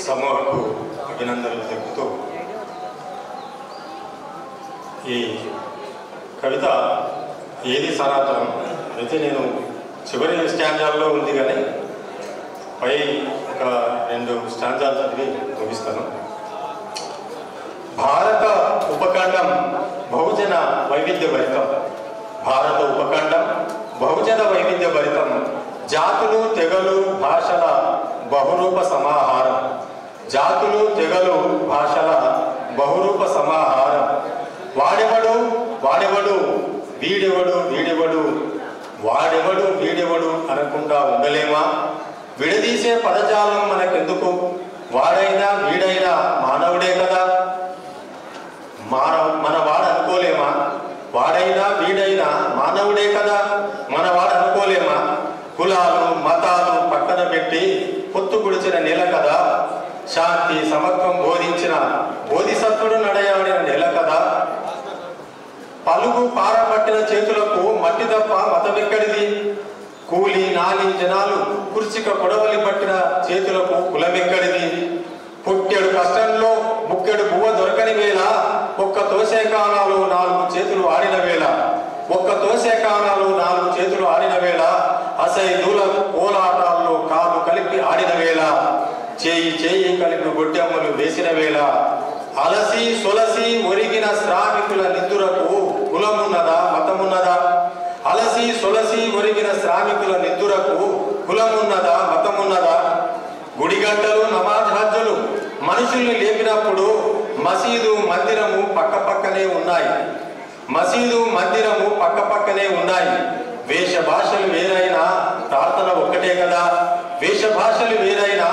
సమూహకు అభినందనలు తెలుపుతూ ఈ కవిత ఏది సనాతనం అయితే నేను చివరి స్టాంజాల్లో ఉంది కానీ పై ఒక 2 స్టాంజాలు చదివి ముగిస్తాను. భారత ఉపఖండం బహుజన వైవిధ్యభరితం. భారత ఉపఖండం బహుజన వైవిధ్యభరితం. జాతులు తెగలు భాషల బహురూప సమాహారం. జాతులు తెగలు భాషల బహురూప సమాహారం. వాడెవడు వాడెవడు వీడెవడు వీడెవడు వాడెవడు వీడెవడు అనకుండా ఉండలేమా? విడదీసే పదజాలం మనకెందుకు? వాడైనా వీడైనా మానవుడే కదా. మన వాడు అనుకోలేమా? వాడైనా వీడైనా మానవుడే కదా. మన వాడు అనుకోలేమా? కులాలు మతాలు పక్కన పెట్టి పొత్తు గుడిచిన నెల కదా. శాంతి సమత్వం బోధించిన బోధిసత్వుడు నడయాడిన నెల కదా. పలుగు పారబట్టిన చేతులకు మట్టి తప్ప మతమెక్కడిది? కూలి నాలి జనాలు కుర్చిక కొడవలి పట్టిన చేతులకు కులమెక్కడిది? పుట్టెడు కష్టంలో ముక్కెడు బువ్వ దొరకని వేళ ఒక్క తోసేకానాలు 4 చేతులు ఆడిన వేళ ఒక్క తోసేకానాలు 4 చేతులు ఆడిన వేళ అసైదుల కోలాటాల్లో కాలు కలిపి ఆడిన వేళ చేయి చేయి కలిపి గొడ్డెమ్మలు వేసిన వేళ అలసి సొలసి ఒరిగిన శ్రామికుల నిద్దురకు కులమున్నదా మతమున్నదా? అలసి సొలసి ఒరిగిన శ్రామికుల నిద్దురకు కులమున్నదా మతమున్నదా? గుడిగంటలు నమాజ్ హజ్జులు మనుషుల్ని లేపినప్పుడు మసీదు మందిరము పక్కపక్కనే ఉన్నాయి. మసీదు మందిరము పక్కపక్కనే ఉన్నాయి. వేష భాషలు వేరైనా ప్రార్థన ఒక్కటే కదా. వేష భాషలు వేరైనా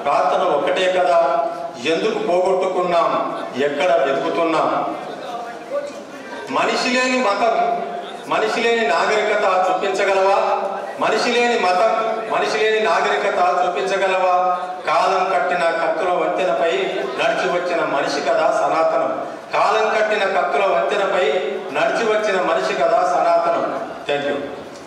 ప్రార్థన ఒక్కటే కదా. ఎందుకు పోగొట్టుకున్నాం? ఎక్కడ వెతుకుతున్నాం? మనిషి లేని మతం మనిషి లేని నాగరికత చూపించగలవా? మనిషి లేని మతం మనిషి లేని నాగరికత చూపించగలవా? కాలం కట్టిన కత్తుల వంతెనపై నడిచి వచ్చిన మనిషి కదా సనాతనం. కాలం కట్టిన కత్తుల వంతెనపై నడిచి వచ్చిన మనిషి కదా